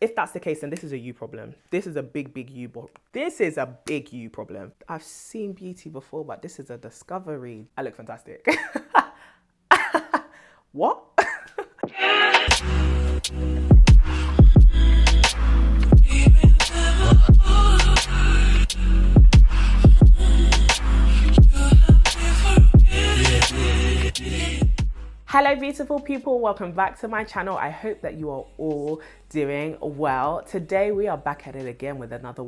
If that's the case, then this is a you problem. This is a big you. This is a big you problem. I've seen beauty before, but this is a discovery. I look fantastic. What? Hello beautiful people, welcome back to my channel. I hope that you are all doing well. Today we are back at it again with another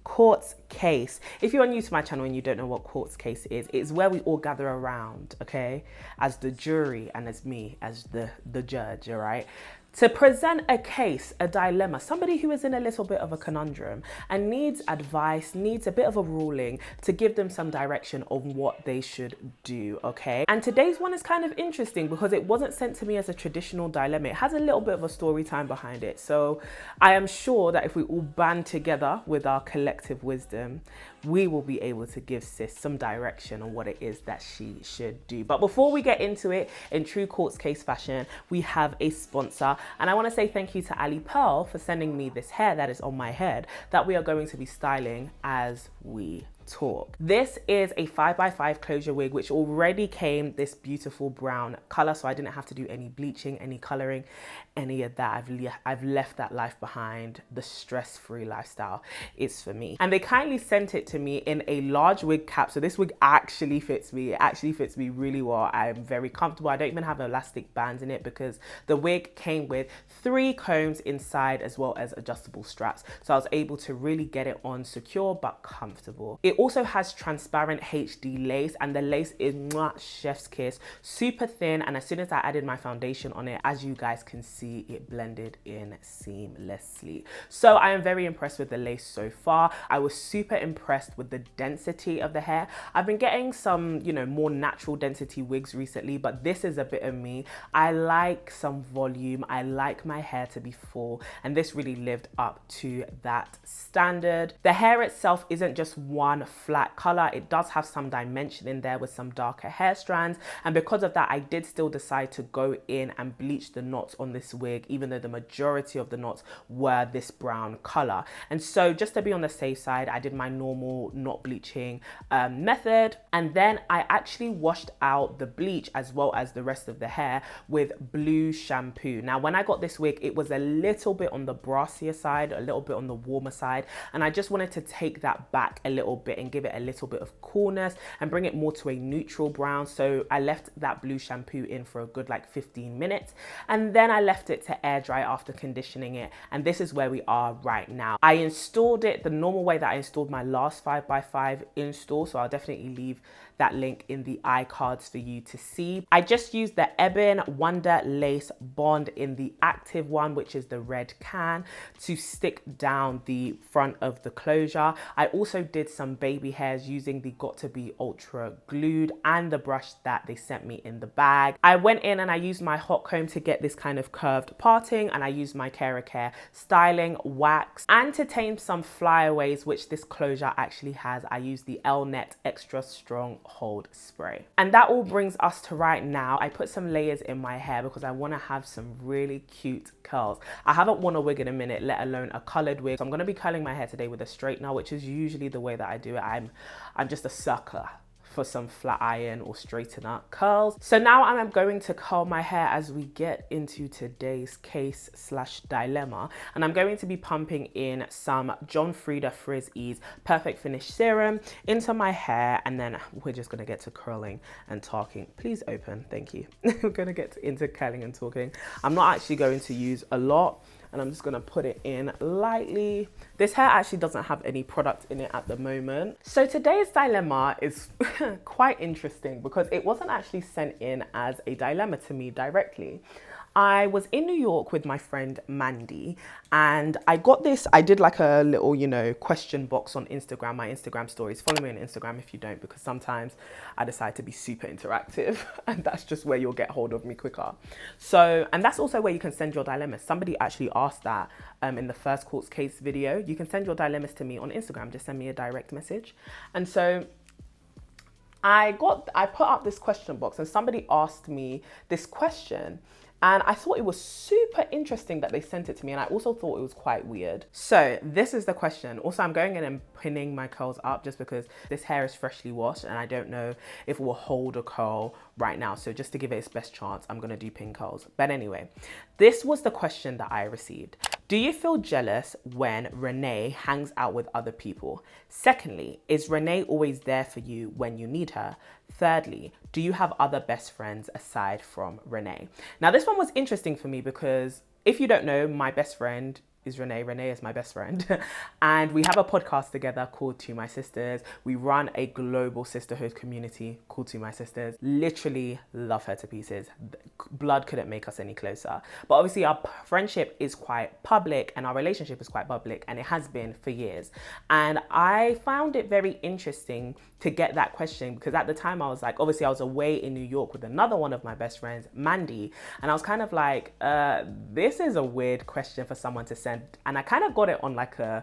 court case. If you are new to my channel and you don't know what court case is, it's where we all gather around, okay, as the jury and as me as the judge, all right, to present a case, a dilemma, somebody who is in a little bit of a conundrum and needs advice, needs a bit of a ruling to give them some direction on what they should do, okay? And today's one is kind of interesting because it wasn't sent to me as a traditional dilemma. It has a little bit of a story time behind it. So I am sure that if we all band together with our collective wisdom, we will be able to give sis some direction on what it is that she should do. But before we get into it, in true court case fashion, we have a sponsor. And I want to say thank you to Ali Pearl for sending me this hair that is on my head that we are going to be styling as we talk. This is a 5x5 closure wig which already came this beautiful brown color, so I didn't have to do any bleaching, any coloring, any of that. I've left that life behind. The stress-free lifestyle is for me. And they kindly sent it to me in a large wig cap, so this wig actually fits me. It actually fits me really well. I'm very comfortable. I don't even have elastic bands in it because the wig came with 3 combs inside as well as adjustable straps, so I was able to really get it on secure but comfortable. It also has transparent HD lace, and the lace is chef's kiss, super thin, and as soon as I added my foundation on it, as you guys can see, it blended in seamlessly. So I am very impressed with the lace so far. I was super impressed with the density of the hair. I've been getting some, you know, more natural density wigs recently, but this is a bit of me. I like some volume. I like my hair to be full, and this really lived up to that standard. The hair itself isn't just one flat color. It does have some dimension in there with some darker hair strands, and because of that I did still decide to go in and bleach the knots on this wig, even though the majority of the knots were this brown color. And so just to be on the safe side, I did my normal knot bleaching method, and then I actually washed out the bleach as well as the rest of the hair with blue shampoo. Now when I got this wig, it was a little bit on the brassier side, a little bit on the warmer side, and I just wanted to take that back a little bit and give it a little bit of coolness and bring it more to a neutral brown. So I left that blue shampoo in for a good like 15 minutes, and then I left it to air dry after conditioning it, and this is where we are right now. I installed it the normal way that I installed my last 5x5 install, so I'll definitely leave that link in the iCards for you to see. I just used the Ebin Wonder Lace Bond in the active one, which is the red can, to stick down the front of the closure. I also did some baby hairs using the Got To Be Ultra Glued and the brush that they sent me in the bag. I went in and I used my hot comb to get this kind of curved parting, and I used my Care styling wax, and to tame some flyaways, which this closure actually has, I used the L-Net Extra Strong Hold Spray. And that all brings us to right now. I put some layers in my hair because I want to have some really cute curls. I haven't worn a wig in a minute, let alone a colored wig. So I'm going to be curling my hair today with a straightener, which is usually the way that I do it. I'm just a sucker for some flat iron or straightener curls. So now I'm going to curl my hair as we get into today's case slash dilemma, and I'm going to be pumping in some John Frieda Frizz Ease Perfect Finish Serum into my hair, and then we're just gonna get to curling and talking. Please open, thank you. We're gonna get into curling and talking. I'm not actually going to use a lot, and I'm just gonna put it in lightly. This hair actually doesn't have any product in it at the moment. So today's dilemma is quite interesting because it wasn't actually sent in as a dilemma to me directly. I was in New York with my friend Mandy, and I got this, I did like a little, you know, question box on Instagram, my Instagram stories. Follow me on Instagram if you don't, because sometimes I decide to be super interactive and that's just where you'll get hold of me quicker. So, and that's also where you can send your dilemmas. Somebody actually asked that in the first court case video. You can send your dilemmas to me on Instagram, just send me a direct message. And so I put up this question box and somebody asked me this question. And I thought it was super interesting that they sent it to me, and I also thought it was quite weird. So this is the question. Also, I'm going in and pinning my curls up just because this hair is freshly washed and I don't know if it will hold a curl right now. So just to give it its best chance, I'm gonna do pin curls. But anyway, this was the question that I received. Do you feel jealous when Renee hangs out with other people? Secondly, is Renee always there for you when you need her? Thirdly, do you have other best friends aside from Renee? Now, this one was interesting for me because if you don't know, my best friend is Renee. Renee is my best friend. And we have a podcast together called To My Sisters. We run a global sisterhood community called To My Sisters. Literally love her to pieces. Blood couldn't make us any closer. But obviously our friendship is quite public and our relationship is quite public, and it has been for years. And I found it very interesting to get that question because at the time I was like, obviously I was away in New York with another one of my best friends, Mandy. And I was kind of like, this is a weird question for someone to send. And I kind of got it on like I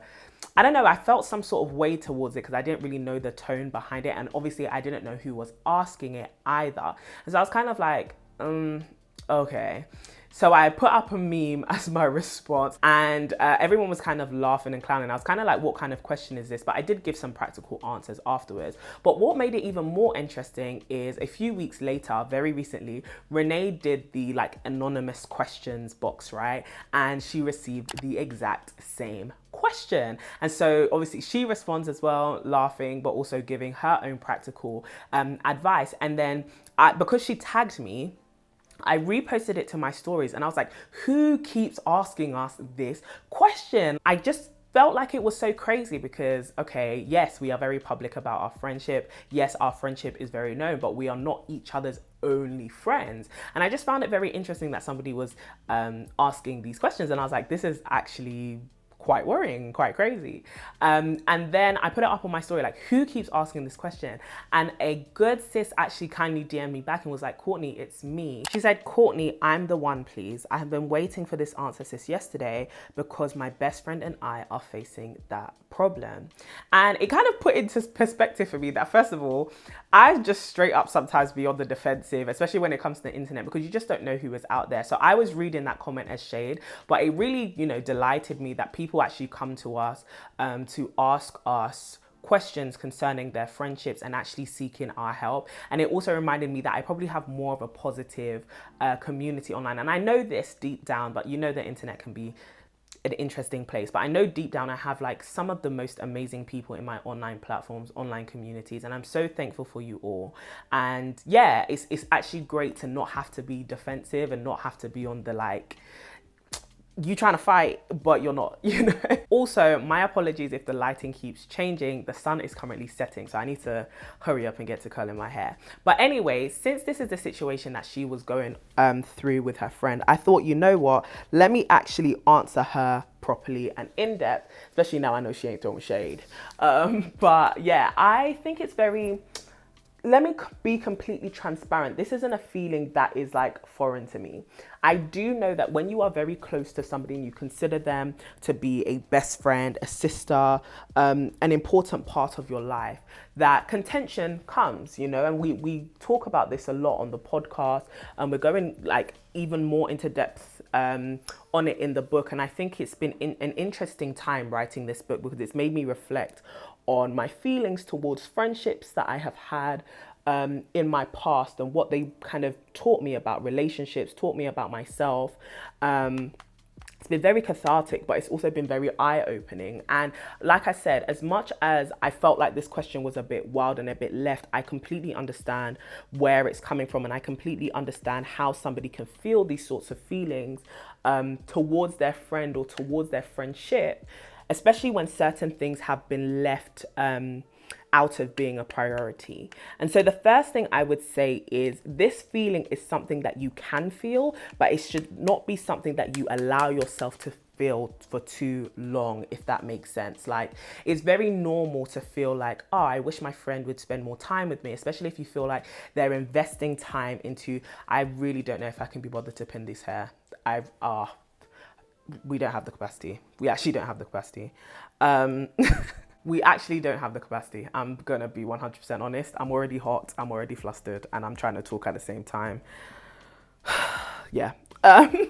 don't know, I felt some sort of way towards it because I didn't really know the tone behind it. And obviously I didn't know who was asking it either. And so I was kind of like, okay. So I put up a meme as my response, and everyone was kind of laughing and clowning. I was kind of like, what kind of question is this? But I did give some practical answers afterwards. But what made it even more interesting is a few weeks later, very recently, Renee did the like anonymous questions box, right? And she received the exact same question. And so obviously she responds as well, laughing, but also giving her own practical advice. And then because she tagged me, I reposted it to my stories and I was like, who keeps asking us this question? I just felt like it was so crazy because, okay, yes, we are very public about our friendship. Yes, our friendship is very known, but we are not each other's only friends. And I just found it very interesting that somebody was asking these questions. And I was like, this is actually quite worrying, quite crazy. And then I put it up on my story, like, who keeps asking this question? And a good sis actually kindly DM'd me back and was like, Courtney, it's me. She said, Courtney, I'm the one, please. I have been waiting for this answer since yesterday because my best friend and I are facing that problem. And it kind of put into perspective for me that, first of all, I just straight up sometimes be on the defensive, especially when it comes to the internet, because you just don't know who is out there. So I was reading that comment as shade, but it really, delighted me that people actually come to us to ask us questions concerning their friendships and actually seeking our help. And it also reminded me that I probably have more of a positive community online. And I know this deep down, but the internet can be an interesting place. But I know deep down I have like some of the most amazing people in my online platforms, online communities, and I'm so thankful for you all. And yeah, it's actually great to not have to be defensive and not have to be on the like, you trying to fight, but you're not, Also, my apologies if the lighting keeps changing. The sun is currently setting, so I need to hurry up and get to curling my hair. But anyway, since this is the situation that she was going through with her friend, I thought, you know what? Let me actually answer her properly and in depth, especially now I know she ain't throwing shade. But yeah, I think it's let me be completely transparent. This isn't a feeling that is like foreign to me. I do know that when you are very close to somebody and you consider them to be a best friend, a sister, an important part of your life, that contention comes, and we talk about this a lot on the podcast, and we're going like even more into depth on it in the book. And I think it's been an interesting time writing this book because it's made me reflect on my feelings towards friendships that I have had in my past and what they kind of taught me about relationships, taught me about myself. It's been very cathartic, but it's also been very eye-opening. And like I said, as much as I felt like this question was a bit wild and a bit left, I completely understand where it's coming from, and I completely understand how somebody can feel these sorts of feelings towards their friend or towards their friendship, especially when certain things have been left out of being a priority. And so the first thing I would say is this feeling is something that you can feel, but it should not be something that you allow yourself to feel for too long, if that makes sense. Like, it's very normal to feel like, oh, I wish my friend would spend more time with me, especially if you feel like they're investing time into, I really don't know if I can be bothered to pin this hair. We don't have the capacity. We actually don't have the capacity. We actually don't have the capacity. I'm going to be 100% honest. I'm already hot. I'm already flustered. And I'm trying to talk at the same time. Yeah. Um,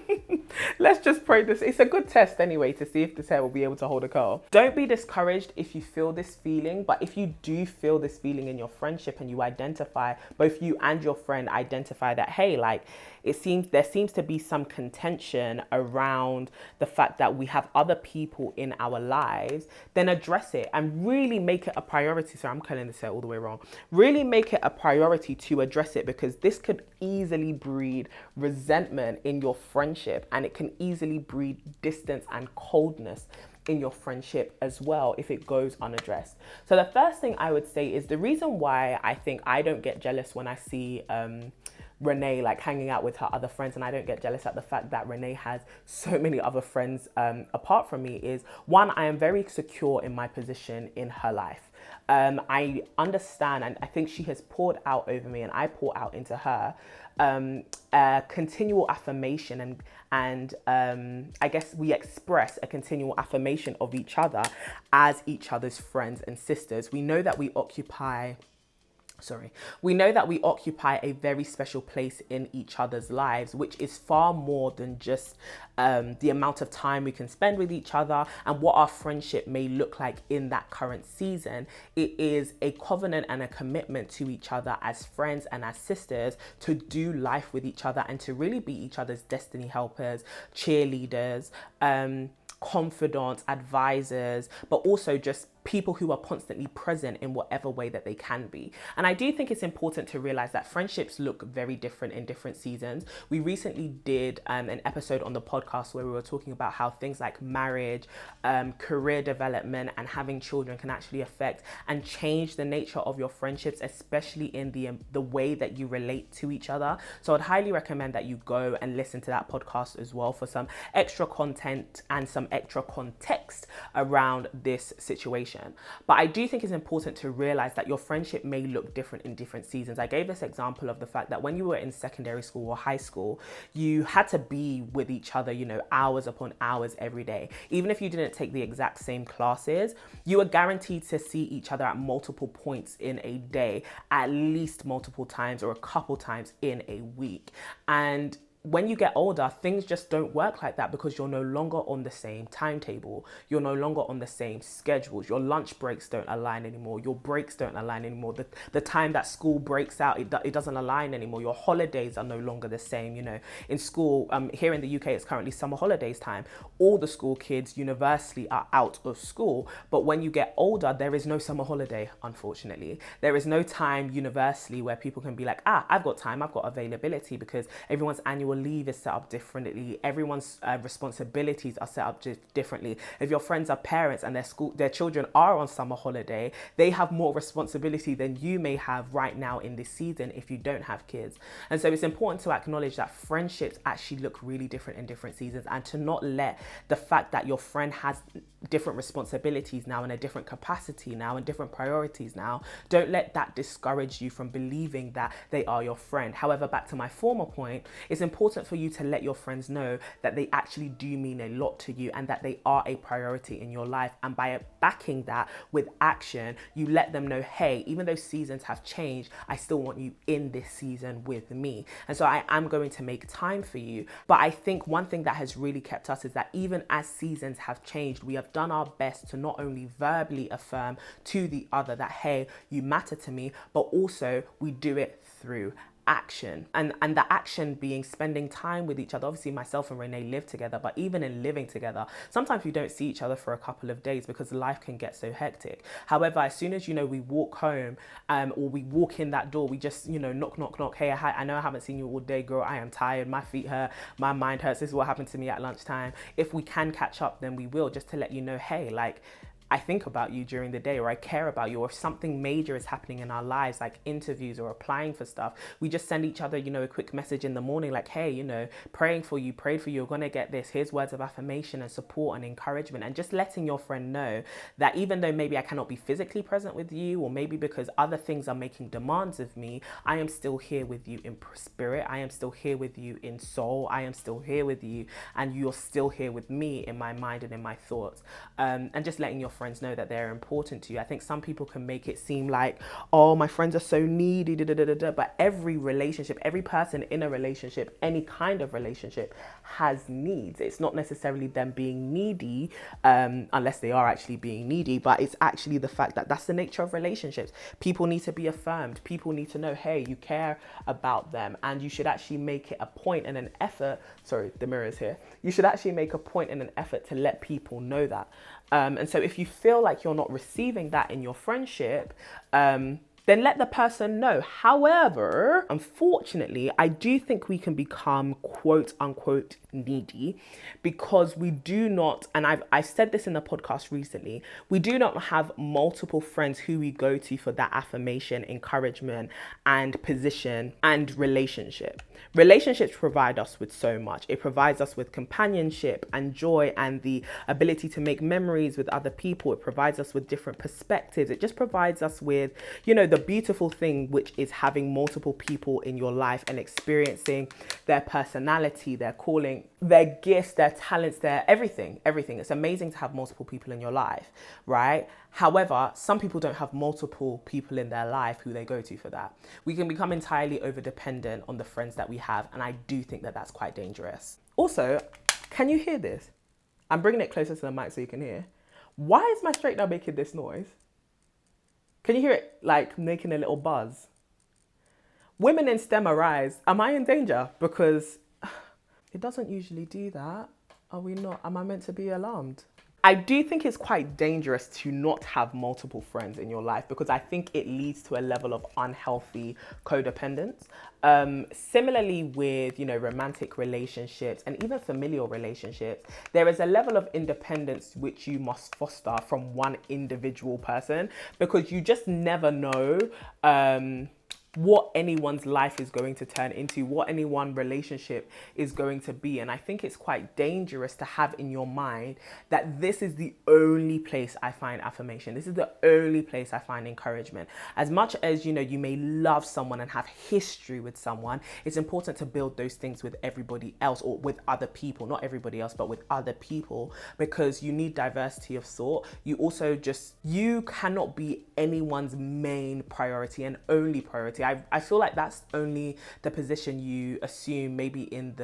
let's just pray this. It's a good test anyway to see if this hair will be able to hold a curl. Don't be discouraged if you feel this feeling, but if you do feel this feeling in your friendship and you identify, both you and your friend identify that, hey, like there seems to be some contention around the fact that we have other people in our lives, then address it and really make it a priority. So I'm calling this hair all the way wrong. Really make it a priority to address it, because this could easily breed resentment in your friendship, and it can easily breed distance and coldness in your friendship as well if it goes unaddressed. So the first thing I would say is the reason why I think I don't get jealous when I see Renee like hanging out with her other friends, and I don't get jealous at the fact that Renee has so many other friends apart from me, is one, I am very secure in my position in her life. I understand, and I think she has poured out over me and I pour out into her continual affirmation, and I guess we express a continual affirmation of each other as each other's friends and sisters. We know that we occupy a very special place in each other's lives, which is far more than just the amount of time we can spend with each other and what our friendship may look like in that current season. It is a covenant and a commitment to each other as friends and as sisters to do life with each other and to really be each other's destiny helpers, cheerleaders, confidants, advisors, but also just people who are constantly present in whatever way that they can be. And I do think it's important to realize that friendships look very different in different seasons. We recently did an episode on the podcast where we were talking about how things like marriage, career development, and having children can actually affect and change the nature of your friendships, especially in the way that you relate to each other. So I'd highly recommend that you go and listen to that podcast as well for some extra content and some extra context around this situation. But I do think it's important to realize that your friendship may look different in different seasons. I gave this example of the fact that when you were in secondary school or high school, you had to be with each other, hours upon hours every day. Even if you didn't take the exact same classes, you were guaranteed to see each other at multiple points in a day, at least multiple times or a couple times in a week. And when you get older, things just don't work like that because you're no longer on the same timetable. You're no longer on the same schedules. Your lunch breaks don't align anymore. Your breaks don't align anymore. The time that school breaks out, it doesn't align anymore. Your holidays are no longer the same. In school, here in the UK, it's currently summer holidays time. All the school kids universally are out of school. But when you get older, there is no summer holiday, unfortunately. There is no time universally where people can be like, I've got time, I've got availability, because everyone's annual leave is set up differently. Everyone's responsibilities are set up differently. If your friends are parents and their children are on summer holiday, they have more responsibility than you may have right now in this season if you don't have kids. And so it's important to acknowledge that friendships actually look really different in different seasons, and to not let the fact that your friend has different responsibilities now and a different capacity now and different priorities now, don't let that discourage you from believing that they are your friend. However, back to my former point, it's important for you to let your friends know that they actually do mean a lot to you and that they are a priority in your life. And by backing that with action, you let them know, hey, even though seasons have changed, I still want you in this season with me. And so I am going to make time for you. But I think one thing that has really kept us is that even as seasons have changed, we have done our best to not only verbally affirm to the other that, hey, you matter to me, but also we do it through action. And the action being spending time with each other. Obviously, myself and Renee live together, but even in living together, sometimes we don't see each other for a couple of days because life can get so hectic. However, as soon as, we walk home or we walk in that door, we just, knock, knock, knock. Hey, I know I haven't seen you all day, girl. I am tired. My feet hurt. My mind hurts. This is what happened to me at lunchtime. If we can catch up, then we will, just to let you know, hey, like, I think about you during the day, or I care about you, or if something major is happening in our lives, like interviews or applying for stuff, we just send each other, a quick message in the morning, like, hey, praying for you, prayed for you, you're going to get this. Here's words of affirmation and support and encouragement, and just letting your friend know that even though maybe I cannot be physically present with you, or maybe because other things are making demands of me, I am still here with you in spirit. I am still here with you in soul. I am still here with you, and you're still here with me in my mind and in my thoughts. And just letting your friends know that they're important to you. I think some people can make it seem like, oh, my friends are so needy, but every relationship, every person in a relationship, any kind of relationship has needs. It's not necessarily them being needy, unless they are actually being needy, but it's actually the fact that that's the nature of relationships. People need to be affirmed. People need to know, hey, you care about them, and you should actually make it a point and an effort. Sorry, the mirror is here. You should actually make a point and an effort to let people know that. And so if you feel like you're not receiving that in your friendship, then let the person know. However, unfortunately, I do think we can become quote unquote needy because we do not, and I've said this in the podcast recently, we do not have multiple friends who we go to for that affirmation, encouragement, and position and relationship. Relationships provide us with so much. It provides us with companionship and joy and the ability to make memories with other people. It provides us with different perspectives. It just provides us with, the beautiful thing, which is having multiple people in your life and experiencing their personality, their calling, their gifts, their talents, their everything. It's amazing to have multiple people in your life, right? However, some people don't have multiple people in their life who they go to for that. We can become entirely over-dependent on the friends that we have, and I do think that that's quite dangerous. Also, can you hear this? I'm bringing it closer to the mic so you can hear. Why is my straightener making this noise? Can you hear it like making a little buzz? Women in STEM arise. Am I in danger? Because it doesn't usually do that. Are we not? Am I meant to be alarmed? I do think it's quite dangerous to not have multiple friends in your life because I think it leads to a level of unhealthy codependence. Similarly with, romantic relationships and even familial relationships, there is a level of independence which you must foster from one individual person because you just never know, what anyone's life is going to turn into, what any one relationship is going to be. And I think it's quite dangerous to have in your mind that this is the only place I find affirmation. This is the only place I find encouragement. As much as, you may love someone and have history with someone, it's important to build those things with everybody else or with other people, not everybody else, but with other people, because you need diversity of thought. You cannot be anyone's main priority and only priority. I feel like that's only the position you assume maybe in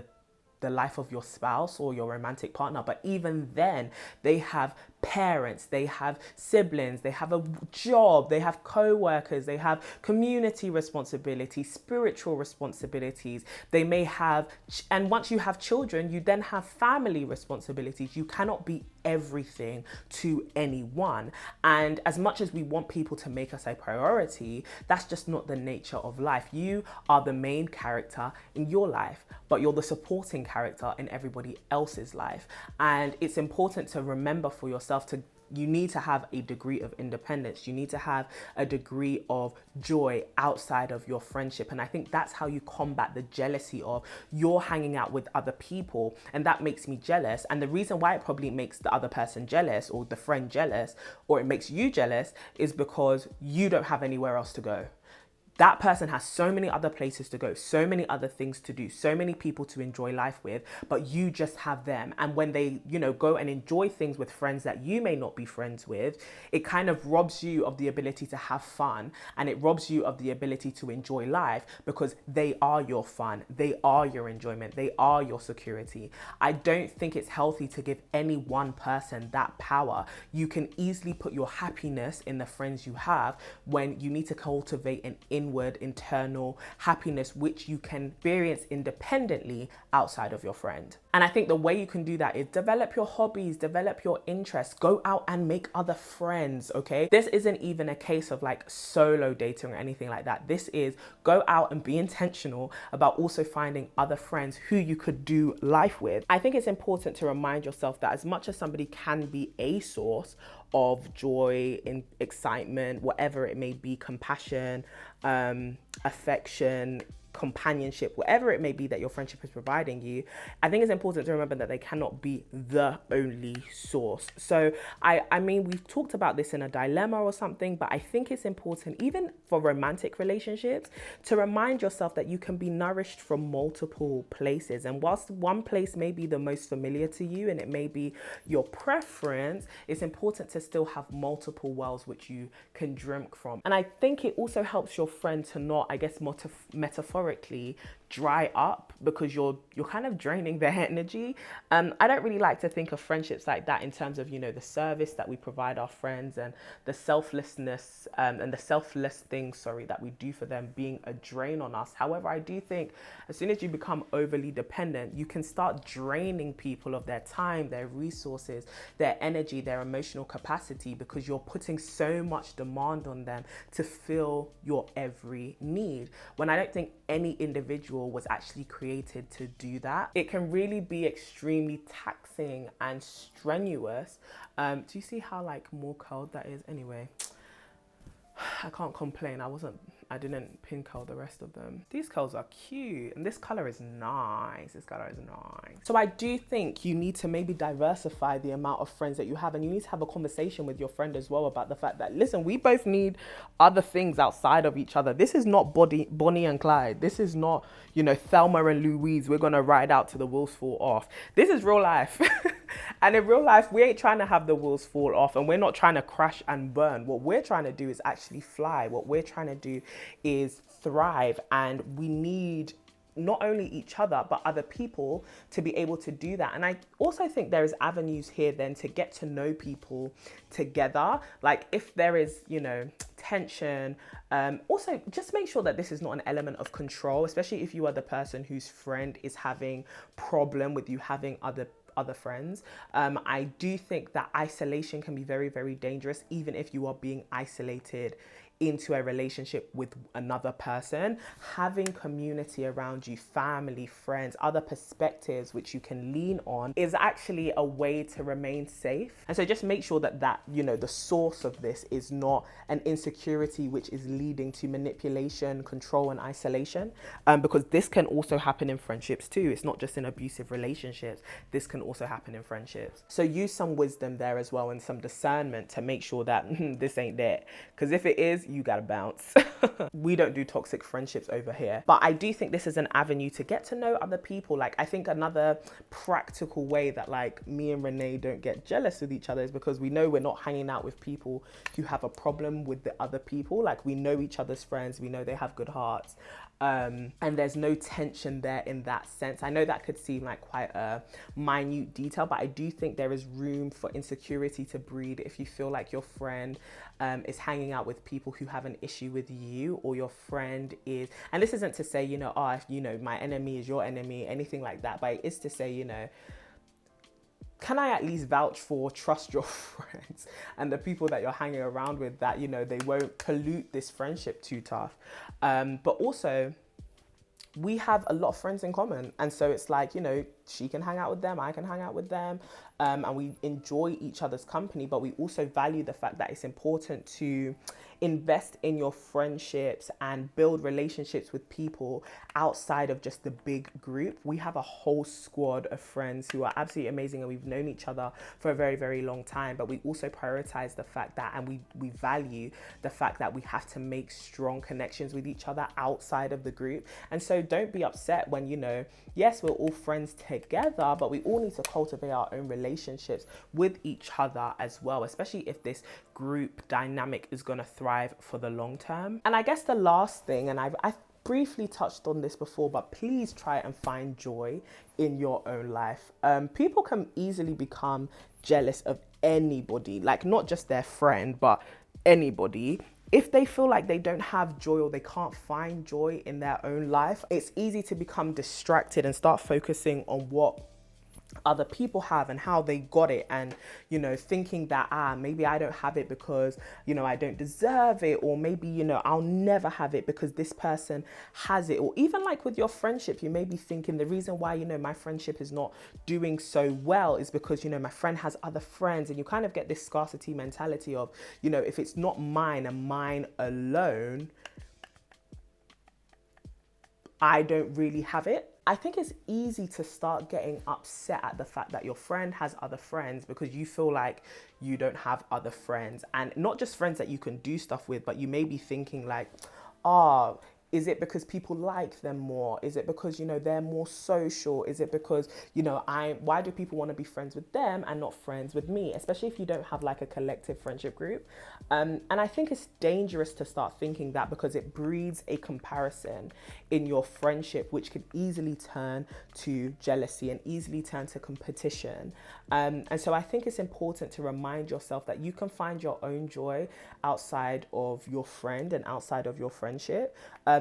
the life of your spouse or your romantic partner. But even then, they have parents, they have siblings, they have a job, they have co-workers, they have community responsibilities, spiritual responsibilities. They may have, and once you have children, you then have family responsibilities. You cannot be everything to anyone. And as much as we want people to make us a priority, that's just not the nature of life. You are the main character in your life, but you're the supporting character in everybody else's life. And it's important to remember for yourself you need to have a degree of independence. You need to have a degree of joy outside of your friendship. And I think that's how you combat the jealousy of you're hanging out with other people and that makes me jealous. And the reason why it probably makes the other person jealous or the friend jealous or it makes you jealous is because you don't have anywhere else to go. That person has so many other places to go, so many other things to do, so many people to enjoy life with, but you just have them. And when they, go and enjoy things with friends that you may not be friends with, it kind of robs you of the ability to have fun and it robs you of the ability to enjoy life because they are your fun, they are your enjoyment, they are your security. I don't think it's healthy to give any one person that power. You can easily put your happiness in the friends you have when you need to cultivate an inward internal happiness which you can experience independently outside of your friend. And I think the way you can do that is develop your hobbies, develop your interests, go out and make other friends, okay? This isn't even a case of like solo dating or anything like that. This is go out and be intentional about also finding other friends who you could do life with. I think it's important to remind yourself that as much as somebody can be a source of joy, in excitement, whatever it may be, compassion, affection, companionship, whatever it may be that your friendship is providing you, I think it's important to remember that they cannot be the only source. So I mean, we've talked about this in a dilemma or something, but I think it's important, even for romantic relationships, to remind yourself that you can be nourished from multiple places. And whilst one place may be the most familiar to you and it may be your preference, it's important to still have multiple wells which you can drink from. And I think it also helps your friend to not, I guess, metaphorically dry up, because you're kind of draining their energy. I don't really like to think of friendships like that in terms of, you know, the service that we provide our friends and the selflessness and the selfless things, that we do for them being a drain on us. However, I do think as soon as you become overly dependent, you can start draining people of their time, their resources, their energy, their emotional capacity, because you're putting so much demand on them to fill your every need, when I don't think any individual was actually created to do that. It can really be extremely taxing and strenuous. Do you see how like more curled that is? Anyway, I can't complain. I didn't pin curl the rest of them. These curls are cute and this color is nice. So I do think you need to maybe diversify the amount of friends that you have, and you need to have a conversation with your friend as well about the fact that, listen, we both need other things outside of each other. This is not Bonnie and Clyde. This is not, you know, Thelma and Louise. We're gonna ride out to the wheels fall off. This is real life. And in real life, we ain't trying to have the wheels fall off, and we're not trying to crash and burn. What we're trying to do is actually fly. What we're trying to do is thrive, and we need not only each other, but other people to be able to do that. And I also think there is avenues here then to get to know people together. Like if there is, you know, tension, also just make sure that this is not an element of control, especially if you are the person whose friend is having problem with you having other friends. I do think that isolation can be very, very dangerous, even if you are being isolated into a relationship with another person. Having community around you, family, friends, other perspectives which you can lean on, is actually a way to remain safe. And so just make sure that you know, the source of this is not an insecurity which is leading to manipulation, control, and isolation, because this can also happen in friendships too. It's not just in abusive relationships. This can also happen in friendships. So use some wisdom there as well, and some discernment to make sure that this ain't there, because if it is, you gotta bounce. We don't do toxic friendships over here, but I do think this is an avenue to get to know other people. Like I think another practical way that like me and Renee don't get jealous with each other is because we know we're not hanging out with people who have a problem with the other people. Like we know each other's friends, we know they have good hearts, and there's no tension there in that sense. I know that could seem like quite a minute detail, but I do think there is room for insecurity to breed if you feel like your friend is hanging out with people who have an issue with you, or your friend is, and this isn't to say, you know, if you know, my enemy is your enemy, anything like that, but it is to say, you know, can I at least vouch for, trust your friends and the people that you're hanging around with, that, you know, they won't pollute this friendship too tough. But also, we have a lot of friends in common. And so it's like, you know, she can hang out with them, I can hang out with them, and we enjoy each other's company, but we also value the fact that it's important to invest in your friendships and build relationships with people outside of just the big group. We have a whole squad of friends who are absolutely amazing, and we've known each other for a very, very long time, but we also prioritize the fact that, and we value the fact that we have to make strong connections with each other outside of the group. And so don't be upset when, you know, yes, we're all friends together, but we all need to cultivate our own relationships with each other as well, especially if this group dynamic is going to thrive for the long term. And I guess the last thing, and I've briefly touched on this before, but please try and find joy in your own life. People can easily become jealous of anybody, like not just their friend, but anybody. If they feel like they don't have joy or they can't find joy in their own life, it's easy to become distracted and start focusing on what other people have and how they got it, and, you know, thinking that maybe I don't have it because, you know, I don't deserve it, or maybe, you know, I'll never have it because this person has it. Or even like with your friendship, you may be thinking the reason why, you know, my friendship is not doing so well is because, you know, my friend has other friends, and you kind of get this scarcity mentality of, you know, if it's not mine and mine alone, I don't really have it. I think it's easy to start getting upset at the fact that your friend has other friends because you feel like you don't have other friends, and not just friends that you can do stuff with, but you may be thinking like, oh, is it because people like them more? Is it because, they're more social? Is it because, why do people want to be friends with them and not friends with me? Especially if you don't have like a collective friendship group. And I think it's dangerous to start thinking that, because it breeds a comparison in your friendship, which could easily turn to jealousy and easily turn to competition. And so I think it's important to remind yourself that you can find your own joy outside of your friend and outside of your friendship.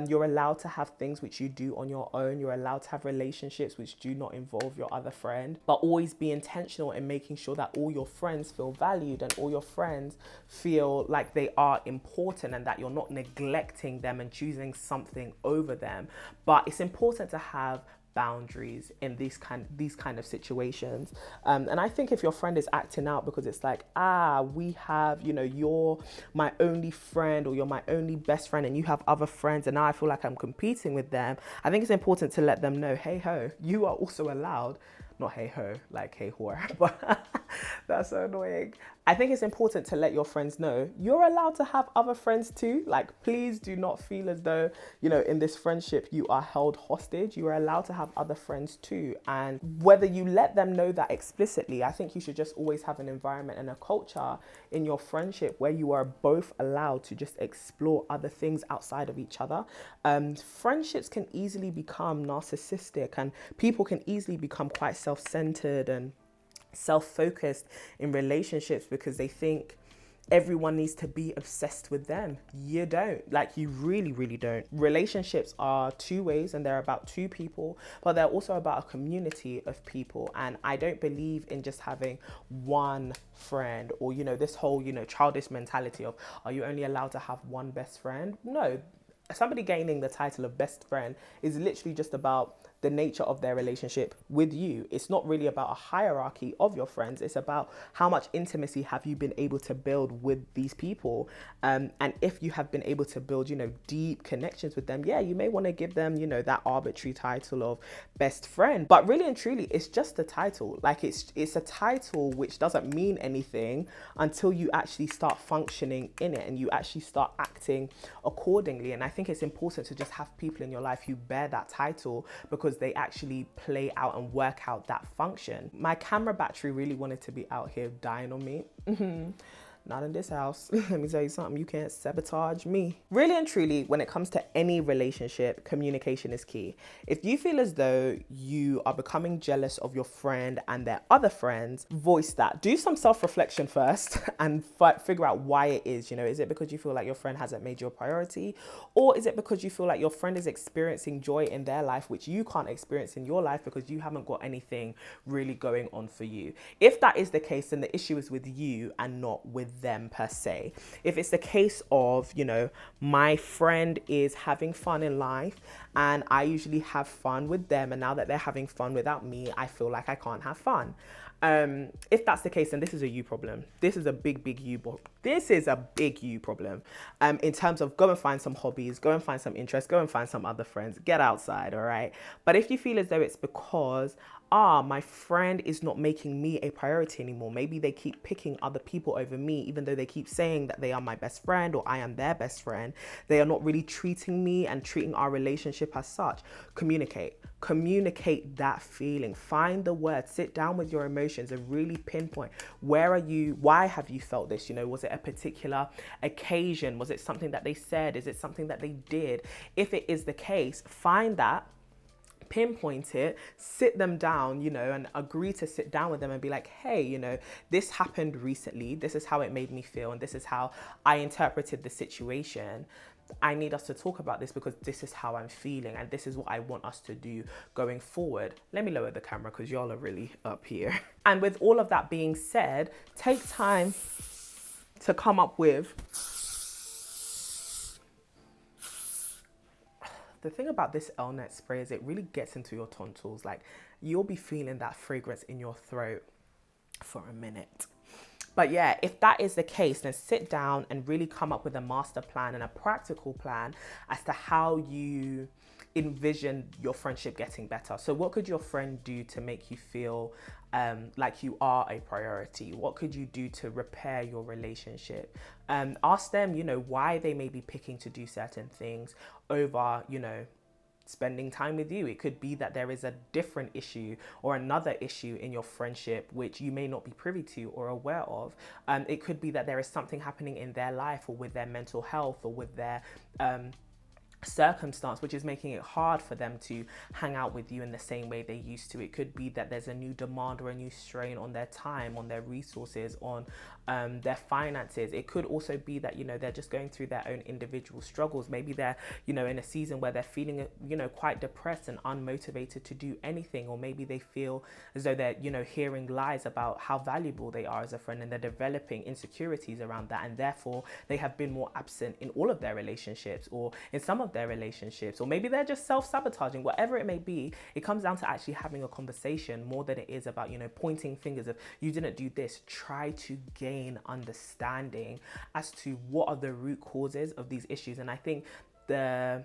You're allowed to have things which you do on your own. You're allowed to have relationships which do not involve your other friend, but always be intentional in making sure that all your friends feel valued and all your friends feel like they are important, and that you're not neglecting them and choosing something over them. But it's important to have boundaries in these kind of situations. And I think if your friend is acting out because it's like, we have, you're my only friend, or you're my only best friend, and you have other friends, and now I feel like I'm competing with them, I think it's important to let them know, hey ho, you are also allowed. Not hey ho, like hey whore, but that's so annoying. I think it's important to let your friends know you're allowed to have other friends too. Like, please do not feel as though, in this friendship you are held hostage. You are allowed to have other friends too. And whether you let them know that explicitly, I think you should just always have an environment and a culture in your friendship where you are both allowed to just explore other things outside of each other. Friendships can easily become narcissistic, and people can easily become quite self-centered and self-focused in relationships because they think everyone needs to be obsessed with them. You don't. Like, you really, really don't. Relationships are two ways, and they're about two people, but they're also about a community of people. And I don't believe in just having one friend, or, this whole, childish mentality of, are you only allowed to have one best friend? No. Somebody gaining the title of best friend is literally just about the nature of their relationship with you. It's not really about a hierarchy of your friends. It's about how much intimacy have you been able to build with these people. And if you have been able to build, deep connections with them, you may want to give them, that arbitrary title of best friend. But really and truly, it's just a title. Like, it's a title which doesn't mean anything until you actually start functioning in it and you actually start acting accordingly. And I think it's important to just have people in your life who bear that title, because they actually play out and work out that function. My camera battery really wanted to be out here dying on me. Not in this house. Let me tell you something, you can't sabotage me. Really and truly, when it comes to any relationship, communication is key. If you feel as though you are becoming jealous of your friend and their other friends, voice that. Do some self-reflection first and figure out why it is. Is it because you feel like your friend hasn't made you a priority? Or is it because you feel like your friend is experiencing joy in their life, which you can't experience in your life because you haven't got anything really going on for you? If that is the case, then the issue is with you and not with them per se. If it's the case of, my friend is having fun in life and I usually have fun with them, and now that they're having fun without me, I feel like I can't have fun. If that's the case, then this is a you problem. This is a big you. This is a big you problem. In terms of go and find some hobbies, go and find some interests, go and find some other friends, get outside, all right? But if you feel as though it's because my friend is not making me a priority anymore. Maybe they keep picking other people over me, even though they keep saying that they are my best friend or I am their best friend. They are not really treating me and treating our relationship as such. Communicate that feeling. Find the words, sit down with your emotions and really pinpoint, where are you? Why have you felt this? Was it a particular occasion? Was it something that they said? Is it something that they did? If it is the case, find that, pinpoint it, sit them down, and agree to sit down with them and be like, hey, this happened recently. This is how it made me feel. And this is how I interpreted the situation. I need us to talk about this because this is how I'm feeling and this is what I want us to do going forward. Let me lower the camera because y'all are really up here. And with all of that being said, take time to come up with... The thing about this L-Net spray is it really gets into your tonsils. Like, you'll be feeling that fragrance in your throat for a minute. But yeah, if that is the case, then sit down and really come up with a master plan and a practical plan as to how you envision your friendship getting better. So what could your friend do to make you feel like you are a priority? What could you do to repair your relationship? Ask them, why they may be picking to do certain things over, spending time with you. It could be that there is a different issue or another issue in your friendship which you may not be privy to or aware of. It could be that there is something happening in their life or with their mental health or with their circumstance which is making it hard for them to hang out with you in the same way they used to. It could be that there's a new demand or a new strain on their time, on their resources, on their finances. It could also be that they're just going through their own individual struggles. Maybe they're in a season where they're feeling quite depressed and unmotivated to do anything, or maybe they feel as though they're hearing lies about how valuable they are as a friend, and they're developing insecurities around that, and therefore they have been more absent in all of their relationships or in some of their relationships, or maybe they're just self-sabotaging. Whatever it may be, it comes down to actually having a conversation more than it is about pointing fingers of you didn't do this. Try to gain understanding as to what are the root causes of these issues. And I think the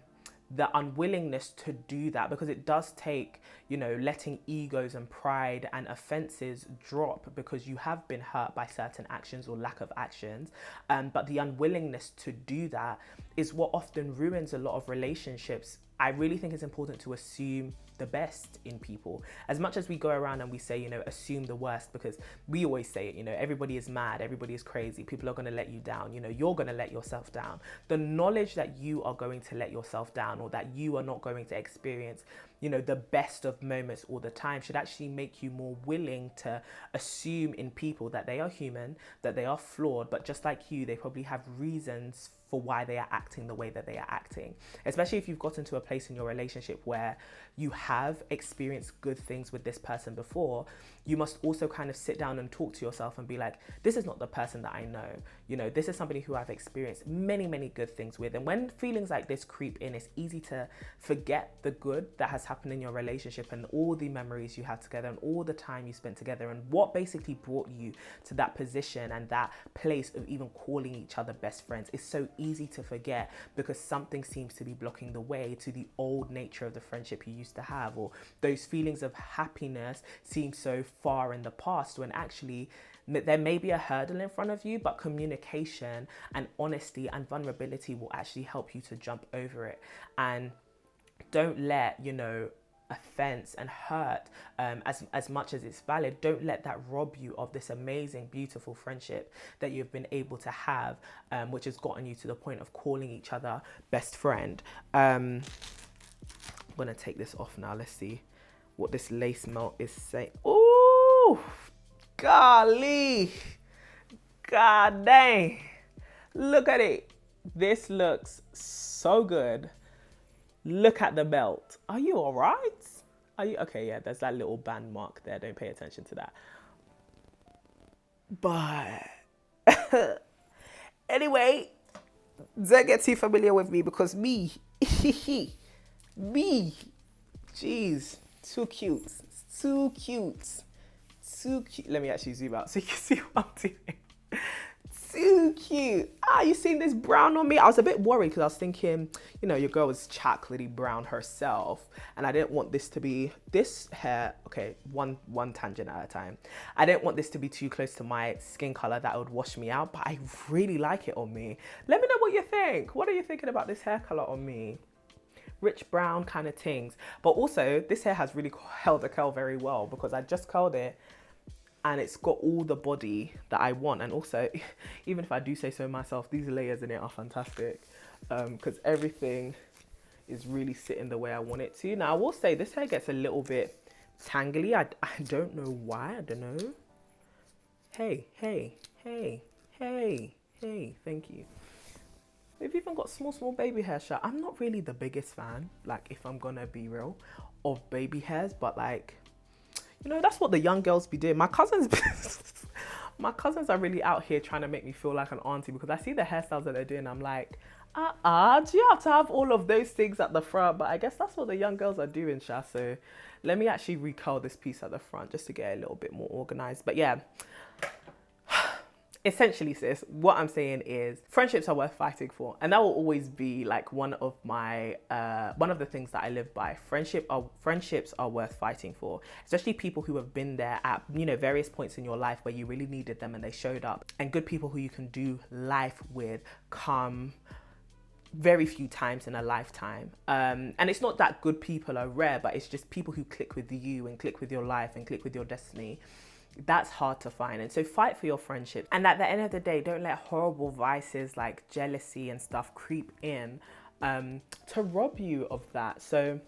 unwillingness to do that, because it does take letting egos and pride and offenses drop because you have been hurt by certain actions or lack of actions, but the unwillingness to do that is what often ruins a lot of relationships. I really think it's important to assume the best in people. As much as we go around and we say, assume the worst, because we always say it, everybody is mad, everybody is crazy, people are going to let you down, you're going to let yourself down. The knowledge that you are going to let yourself down, or that you are not going to experience, the best of moments all the time, should actually make you more willing to assume in people that they are human, that they are flawed, but just like you, they probably have reasons for why they are acting the way that they are acting. Especially if you've gotten to a place in your relationship where you have experienced good things with this person before, you must also kind of sit down and talk to yourself and be like, this is not the person that I know. This is somebody who I've experienced many, many good things with. And when feelings like this creep in, it's easy to forget the good that has happened in your relationship and all the memories you had together and all the time you spent together and what basically brought you to that position and that place of even calling each other best friends. It's so easy to forget because something seems to be blocking the way to the old nature of the friendship you used to have, or those feelings of happiness seem so far in the past when actually there may be a hurdle in front of you, but communication and honesty and vulnerability will actually help you to jump over it. And don't let, offense and hurt, as much as it's valid, don't let that rob you of this amazing, beautiful friendship that you've been able to have, which has gotten you to the point of calling each other best friend. I'm going to take this off now. Let's see what this lace melt is saying. Oh, golly. God dang. Look at it. This looks so good. Look at the belt. Are you all right? Are you okay? Yeah, there's that little band mark there. Don't pay attention to that. But anyway, don't get too familiar with me because me, jeez, too cute. Let me actually zoom out so you can see what I'm doing. Too cute. You seen this brown on me? I was a bit worried because I was thinking, your girl is chocolatey brown herself, and I didn't want this to be this hair. Okay, one tangent at a time. I didn't want this to be too close to my skin color that would wash me out, but I really like it on me. Let me know what you think. What are you thinking about this hair color on me? Rich brown kind of things. But also, this hair has really held the curl very well because I just curled it. And it's got all the body that I want. And also, even if I do say so myself, these layers in it are fantastic because everything is really sitting the way I want it to. Now, I will say this hair gets a little bit tangly. I don't know why. I don't know. Hey, thank you. We've even got small baby hair shot. I'm not really the biggest fan, like, if I'm gonna be real, of baby hairs, but like, that's what the young girls be doing. My cousins are really out here trying to make me feel like an auntie because I see the hairstyles that they're doing. I'm like, do you have to have all of those things at the front? But I guess that's what the young girls are doing, Sha. So let me actually recurl this piece at the front just to get a little bit more organized. But yeah, essentially, sis, what I'm saying is friendships are worth fighting for, and that will always be like one of the things that I live by. Friendships are worth fighting for, especially people who have been there at, you know, various points in your life where you really needed them and they showed up. And good people who you can do life with come very few times in a lifetime. And it's not that good people are rare, but it's just people who click with you and click with your life and click with your destiny. That's hard to find. And so fight for your friendship. And at the end of the day, don't let horrible vices like jealousy and stuff creep in to rob you of that. So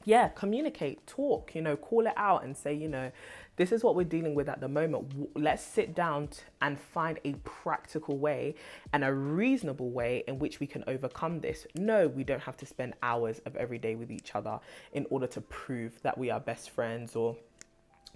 yeah, communicate, talk, you know, call it out and say, you know, this is what we're dealing with at the moment. Let's sit down and find a practical way and a reasonable way in which we can overcome this. No, we don't have to spend hours of every day with each other in order to prove that we are best friends or,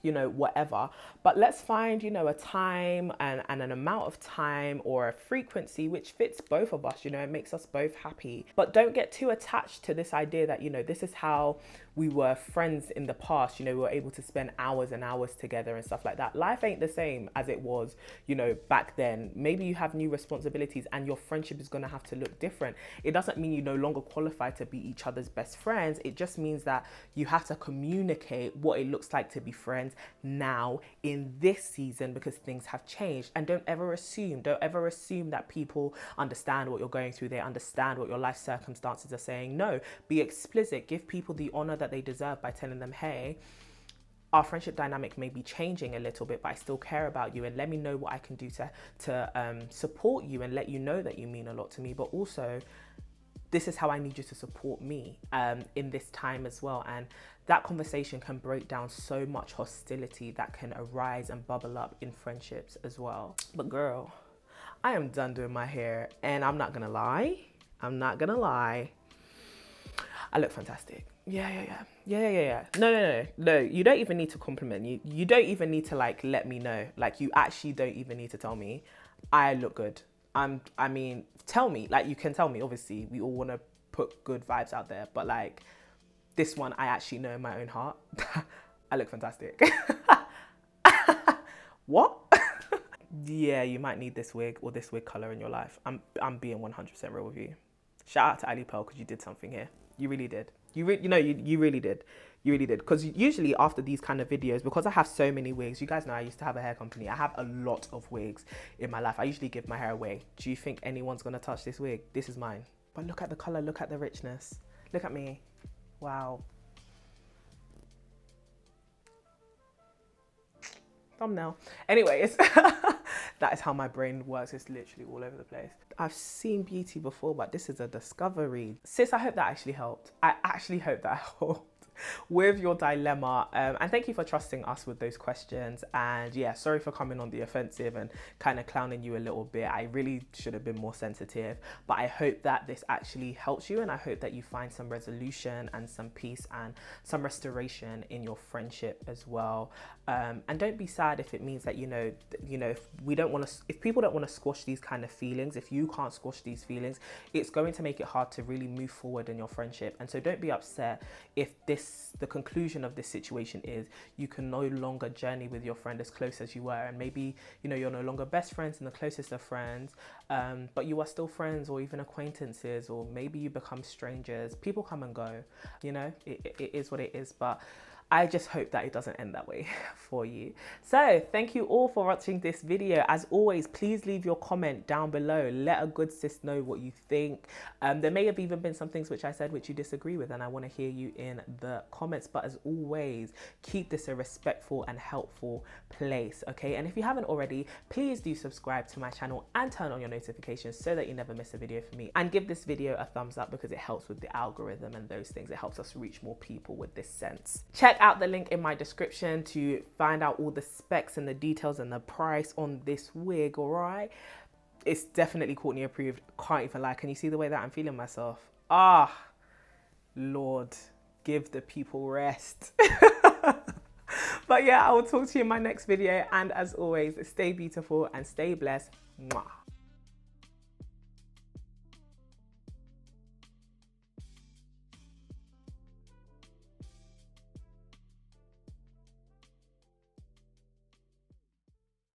you know, whatever. But let's find, you know, a time and an amount of time or a frequency which fits both of us, you know, it makes us both happy. But don't get too attached to this idea that, you know, this is how we were friends in the past, you know, we were able to spend hours and hours together and stuff like that. Life ain't the same as it was, you know, back then. Maybe you have new responsibilities and your friendship is going to have to look different. It doesn't mean you no longer qualify to be each other's best friends. It just means that you have to communicate what it looks like to be friends now in this season, because things have changed. And don't ever assume that people understand what you're going through. They understand what your life circumstances are saying. No, be explicit, give people the honor that they deserve by telling them, hey, our friendship dynamic may be changing a little bit, but I still care about you, and let me know what I can do to support you and let you know that you mean a lot to me. But also, this is how I need you to support me in this time as well. And that conversation can break down so much hostility that can arise and bubble up in friendships as well. But girl, I am done doing my hair, and I'm not gonna lie, I look fantastic. Yeah. No. You don't even need to compliment you. You don't even need to like let me know. Like, you actually don't even need to tell me I look good. I mean, tell me. Like, you can tell me. Obviously, we all want to put good vibes out there, but like this one, I actually know in my own heart, I look fantastic. What? Yeah, you might need this wig or this wig color in your life. I'm being 100% real with you. Shout out to Ali Pearl, because you did something here. You really did. You really did. You really did. Because usually after these kind of videos, because I have so many wigs, you guys know I used to have a hair company. I have a lot of wigs in my life. I usually give my hair away. Do you think anyone's going to touch this wig? This is mine. But look at the color. Look at the richness. Look at me. Wow. Thumbnail. Anyways, that is how my brain works. It's literally all over the place. I've seen beauty before, but this is a discovery. Sis, I hope that actually helped. I actually hope that helped with your dilemma, and thank you for trusting us with those questions. And yeah, sorry for coming on the offensive and kind of clowning you a little bit. I really should have been more sensitive, but I hope that this actually helps you, and I hope that you find some resolution and some peace and some restoration in your friendship as well. And don't be sad if it means that if people don't want to squash these kind of feelings, if you can't squash these feelings, it's going to make it hard to really move forward in your friendship. And so don't be upset if the conclusion of this situation is you can no longer journey with your friend as close as you were, and maybe you're no longer best friends and the closest of friends, but you are still friends or even acquaintances, or maybe you become strangers. People come and go, it is what it is, but I just hope that it doesn't end that way for you. So thank you all for watching this video. As always, please leave your comment down below. Let a good sis know what you think. There may have even been some things which I said which you disagree with, and I want to hear you in the comments. But as always, keep this a respectful and helpful place, okay? And if you haven't already, please do subscribe to my channel and turn on your notifications so that you never miss a video from me. And give this video a thumbs up, because it helps with the algorithm and those things. It helps us reach more people with this sense. Check out the link in my description to find out all the specs and the details and the price on this wig. All right, it's definitely Courtney approved. Can't even lie. Can you see the way that I'm feeling myself? Lord, give the people rest. But yeah, I will talk to you in my next video, and as always, stay beautiful and stay blessed. Mwah.